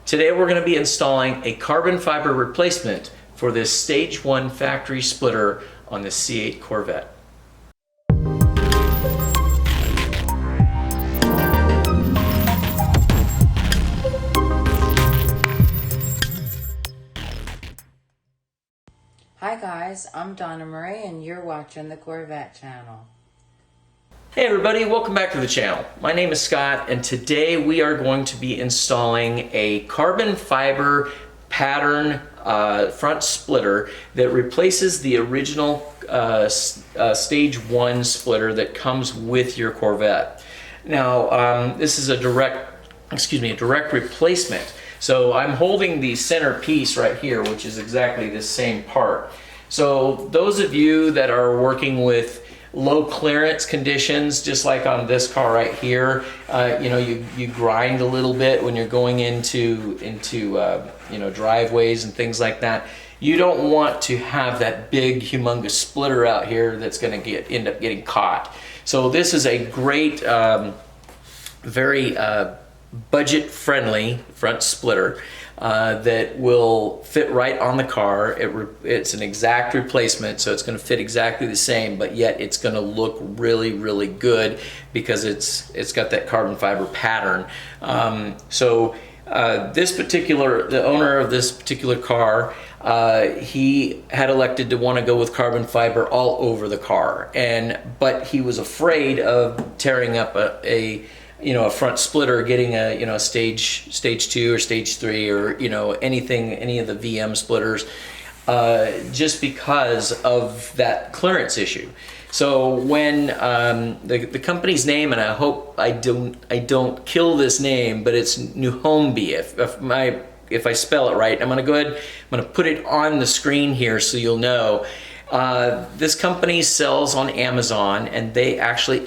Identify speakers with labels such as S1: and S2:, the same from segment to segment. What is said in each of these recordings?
S1: Today we're going to be installing a carbon fiber replacement for this Stage 1 factory splitter on the C8 Corvette.
S2: Hi guys, I'm Donna Marie and you're watching the Corvette channel.
S1: Hey everybody, welcome back to the channel. My name is Scott and today we are going to be installing a carbon fiber pattern front splitter that replaces the original Stage 1 splitter that comes with your Corvette. Now this is a direct replacement. So I'm holding the center piece right here, which is exactly the same part. So those of you that are working with low clearance conditions, just like on this car right here, you grind a little bit when you're going into driveways and things like that. You don't want to have that big humongous splitter out here that's going to end up getting caught. So this is a great, very budget-friendly front splitter that will fit right on the car. It's an exact replacement, so it's going to fit exactly the same, but yet it's going to look really, really good because it's got that carbon fiber pattern. The owner of this particular car, he had elected to want to go with carbon fiber all over the car, but he was afraid of tearing up a front splitter, getting a stage 2 or stage 3 or any of the VM splitters, just because of that clearance issue. So when the company's name, and I hope I don't kill this name, but it's Nubehone. If I spell it right, I'm gonna put it on the screen here so you'll know. This company sells on Amazon, and they actually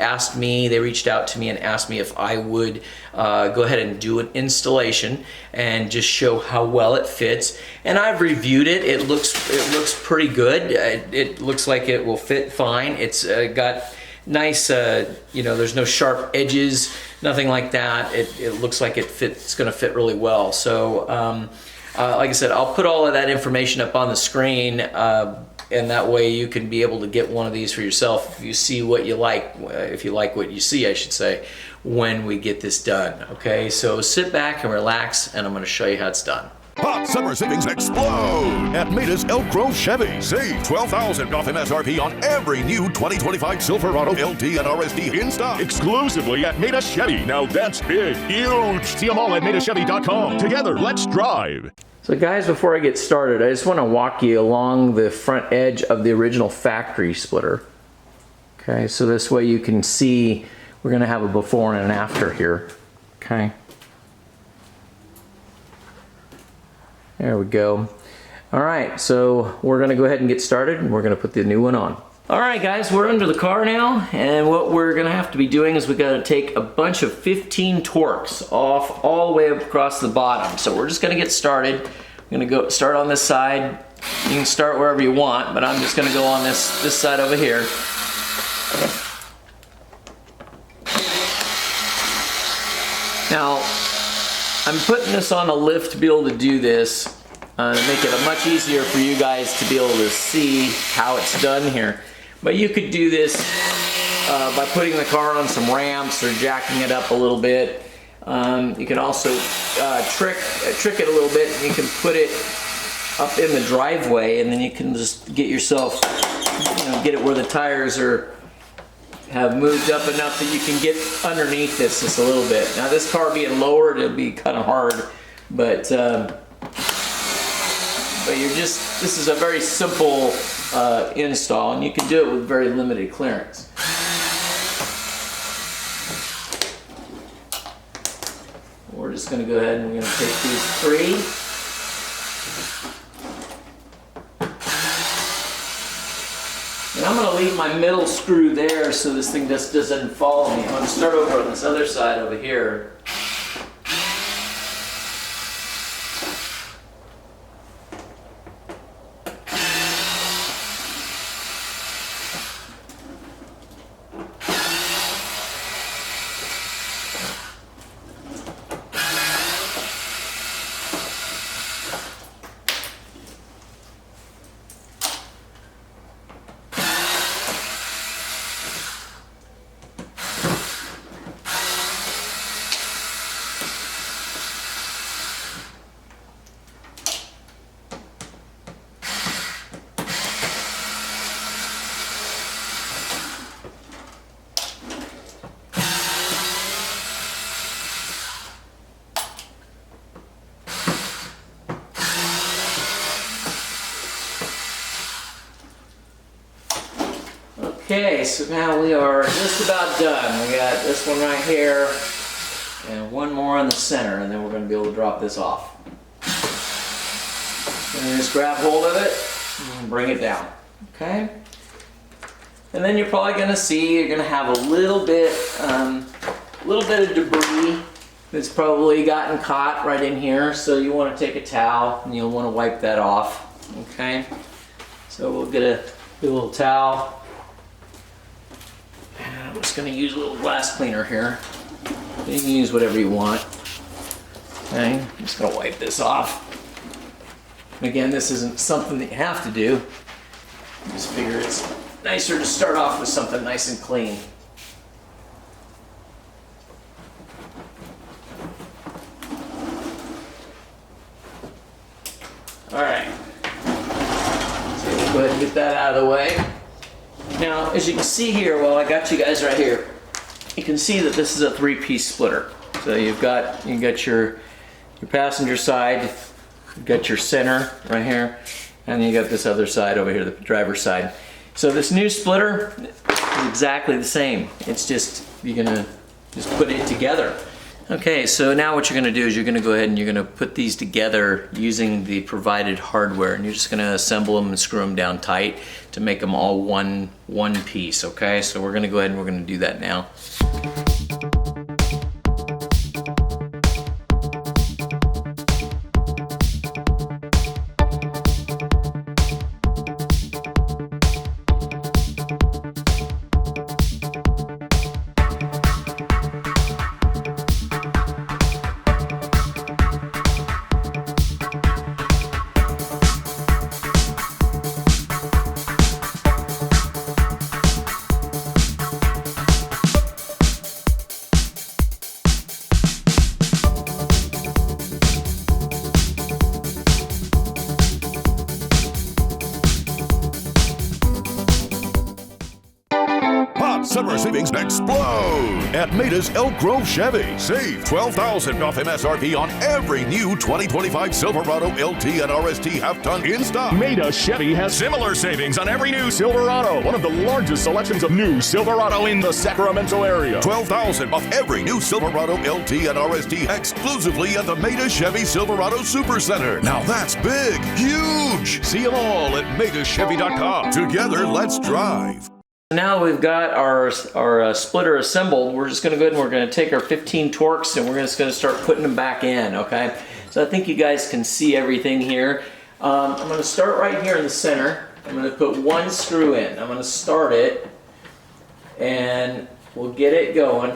S1: reached out to me and asked me if I would go ahead and do an installation and just show how well it fits. And I've reviewed it. It looks pretty good. It looks like it will fit fine. It's got nice, there's no sharp edges, nothing like that. It looks like it's going to fit really well. So like I said, I'll put all of that information up on the screen, and that way you can be able to get one of these for yourself if you see what you like, if you like what you see, I should say, when we get this done. Okay, so sit back and relax, and I'm going to show you how it's done.
S3: Hot summer savings explode at Maida's Elk Grove Chevy. Save $12,000 off MSRP on every new 2025 Silverado LT and RSD in stock.
S4: Exclusively at Maida Chevy. Now that's big, huge. See them all at MaidaChevy.com. Together, let's drive.
S1: So guys, before I get started, I just want to walk you along the front edge of the original factory splitter. Okay, so this way you can see we're going to have a before and an after here. Okay. There we go. All right, so we're going to go ahead and get started, and we're going to put the new one on. All right, guys, we're under the car now, and what we're going to have to be doing is we got to take a bunch of 15 Torx off all the way up across the bottom. So we're just going to get started. I'm going to start on this side. You can start wherever you want, but I'm just going to go on this side over here. Now, I'm putting this on a lift to be able to do this, to make it much easier for you guys to be able to see how it's done here. But you could do this by putting the car on some ramps or jacking it up a little bit. You can also trick it a little bit, and you can put it up in the driveway, and then you can just get yourself, get it where the tires have moved up enough that you can get underneath this just a little bit. Now this car being lowered, it'll be kind of hard, but this is a very simple install, and you can do it with very limited clearance. We're just going to go ahead and we're going to take these 3. And I'm going to leave my middle screw there so this thing just doesn't follow me. I'm going to start over on this other side over here. Okay, so now we are just about done. We got this one right here and one more in the center, and then we're going to be able to drop this off. And just grab hold of it and bring it down. Okay? And then you're probably going to see you're going to have a little bit of debris that's probably gotten caught right in here. So you want to take a towel and you'll want to wipe that off. Okay? So we'll get a little towel. And I'm just going to use a little glass cleaner here. You can use whatever you want. Okay? I'm just going to wipe this off. Again, this isn't something that you have to do. I just figure it's nicer to start off with something nice and clean. Alright. So we'll go ahead and get that out of the way. Now, as you can see here, well, I got you guys right here. You can see that this is a 3-piece splitter. So you got your passenger side, you've got your center right here, and then you got this other side over here, the driver's side. So this new splitter is exactly the same. It's just, you're gonna just put it together. Okay, so now what you're gonna do is you're gonna go ahead and you're gonna put these together using the provided hardware, and you're just gonna assemble them and screw them down tight to make them all one piece, okay? So we're gonna go ahead and we're gonna do that now.
S3: Summer savings explode at Maida's Elk Grove Chevy. Save $12,000 off MSRP on every new 2025 Silverado LT and RST half-ton in stock.
S4: Maida Chevy has similar savings on every new Silverado, one of the largest selections of new Silverado in the Sacramento area.
S3: $12,000 off every new Silverado LT and RST exclusively at the Maida Chevy Silverado Supercenter. Now that's big, huge. See them all at MaidaChevy.com. Together, let's drive.
S1: Now we've got our splitter assembled. We're just going to go ahead and we're going to take our 15 Torx and we're just going to start putting them back in, okay? So I think you guys can see everything here. I'm going to start right here in the center. I'm going to put one screw in. I'm going to start it and we'll get it going.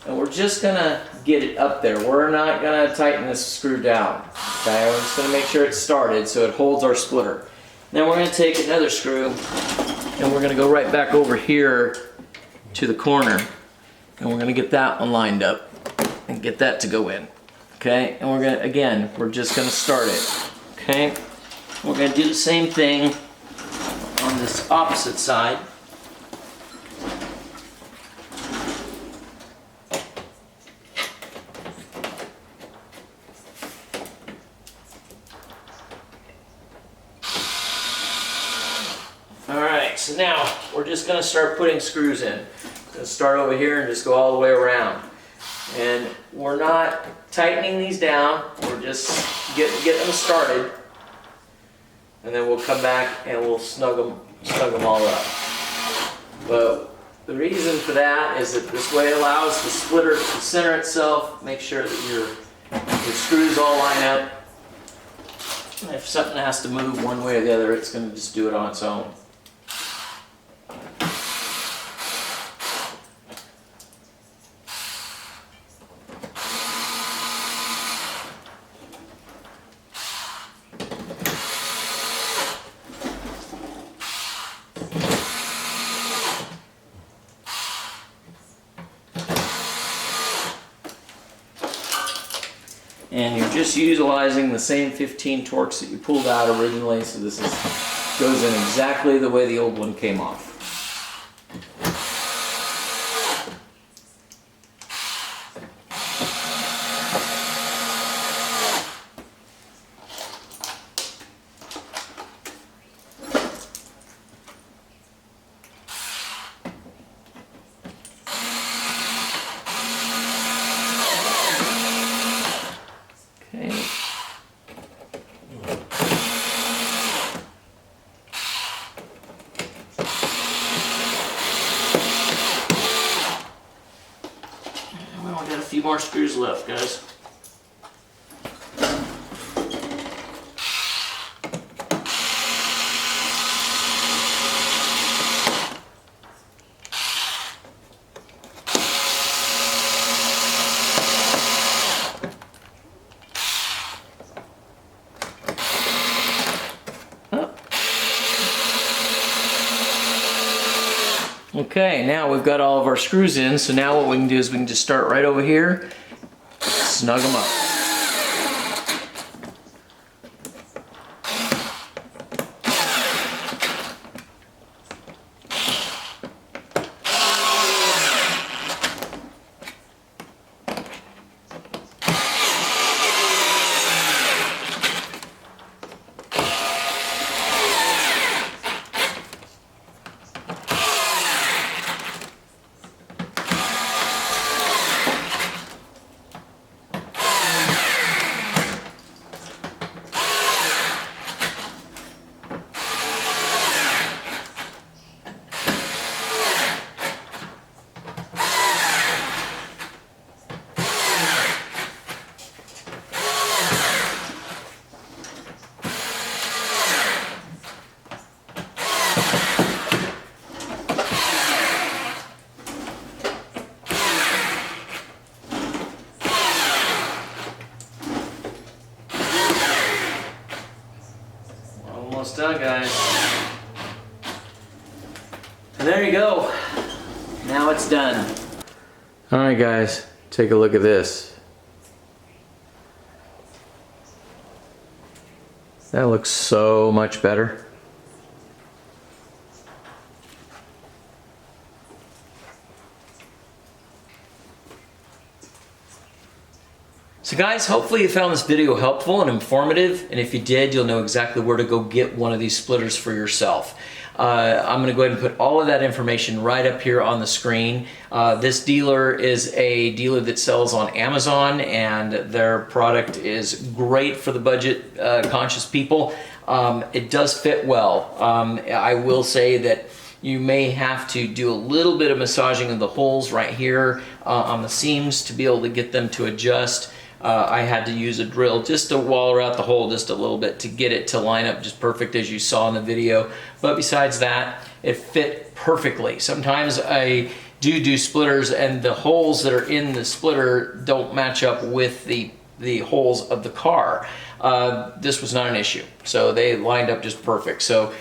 S1: And we're just going to get it up there. We're not going to tighten this screw down, okay? We're just going to make sure it's started so it holds our splitter. Then we're going to take another screw and we're going to go right back over here to the corner and we're going to get that one lined up and get that to go in, okay? And we're going to, again, we're just going to start it, okay? We're going to do the same thing on this opposite side. So now we're just going to start putting screws in. Going to start over here and just go all the way around. And we're not tightening these down. We're just getting them started. And then we'll come back and we'll snug them all up. But the reason for that is that this way allows the splitter to center itself. Make sure that your screws all line up. And if something has to move one way or the other, it's going to just do it on its own. And you're just utilizing the same 15 Torx that you pulled out originally, so this goes in exactly the way the old one came off. few more screws left, guys. Okay, now we've got all of our screws in, so now what we can do is we can just start right over here, snug them up. Almost done, guys. And there you go. Now it's done. All right, guys, take a look at this. That looks so much better. So guys, hopefully you found this video helpful and informative, and if you did, you'll know exactly where to go get one of these splitters for yourself. I'm going to go ahead and put all of that information right up here on the screen. This dealer is a dealer that sells on Amazon, and their product is great for the budget conscious people. It does fit well. I will say that you may have to do a little bit of massaging of the holes right here on the seams to be able to get them to adjust. I had to use a drill just to waller out the hole just a little bit to get it to line up just perfect as you saw in the video. But besides that, it fit perfectly. Sometimes I do splitters and the holes that are in the splitter don't match up with the holes of the car. This was not an issue. So they lined up just perfect. So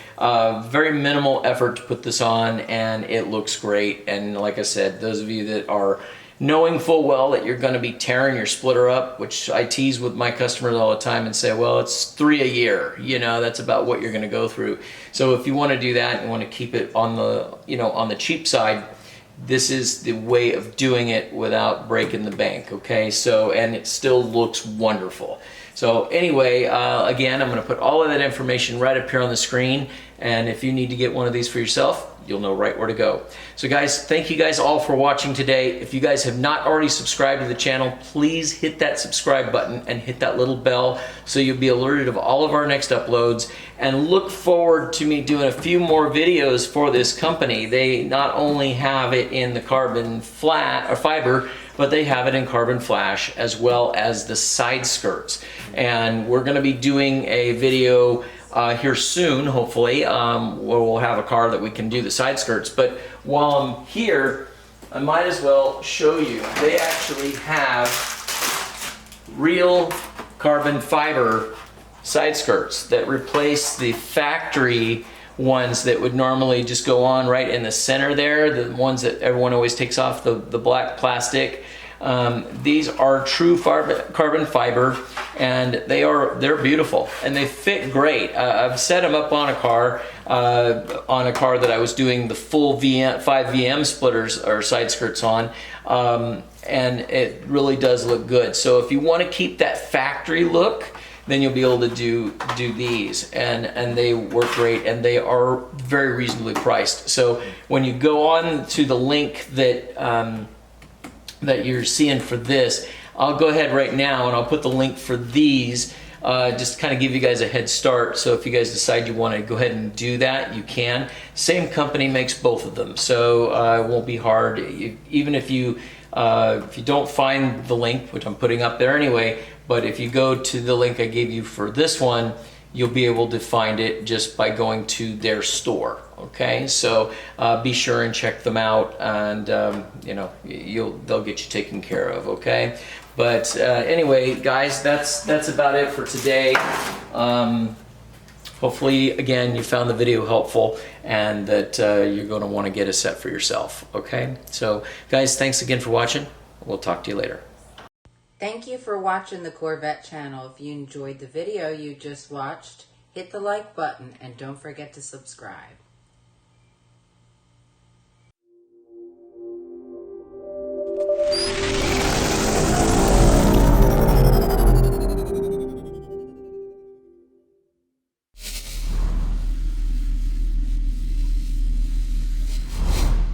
S1: very minimal effort to put this on, and it looks great. And like I said, those of you that are knowing full well that you're going to be tearing your splitter up, which I tease with my customers all the time and say, well, it's 3 a year, you know, that's about what you're going to go through. So if you want to do that and want to keep it on the, you know, on the cheap side, this is the way of doing it without breaking the bank. Okay, so, and it still looks wonderful. So anyway, again, I'm going to put all of that information right up here on the screen, and if you need to get one of these for yourself, you'll know right where to go. So guys, thank you guys all for watching today. If you guys have not already subscribed to the channel, please hit that subscribe button and hit that little bell so you'll be alerted of all of our next uploads, and look forward to me doing a few more videos for this company. They not only have it in the carbon flat or fiber, but they have it in carbon flash as well as the side skirts. And we're going to be doing a video here soon, hopefully, where we'll have a car that we can do the side skirts. But while I'm here, I might as well show you. They actually have real carbon fiber side skirts that replace the factory ones that would normally just go on right in the center there, the ones that everyone always takes off the black plastic. These are true carbon fiber, and they're beautiful and they fit great. I've set them up on a car that I was doing the full 5 VM splitters or side skirts on, and it really does look good. So if you want to keep that factory look, then you'll be able to do these, and they work great, and they are very reasonably priced. So when you go on to the link that that you're seeing for this, I'll go ahead right now and I'll put the link for these, just to kind of give you guys a head start. So if you guys decide you want to go ahead and do that, you can. Same company makes both of them, so it won't be hard. Even if you if you don't find the link, which I'm putting up there anyway, but if you go to the link I gave you for this one, you'll be able to find it just by going to their store. Okay, so be sure and check them out, and you know, they'll get you taken care of. Okay, but anyway, guys, that's about it for today. Hopefully, again, you found the video helpful, and that you're going to want to get a set for yourself. Okay, so guys, thanks again for watching. We'll talk to you later.
S2: Thank you for watching the Corvette channel. If you enjoyed the video you just watched, hit the like button and don't forget to subscribe.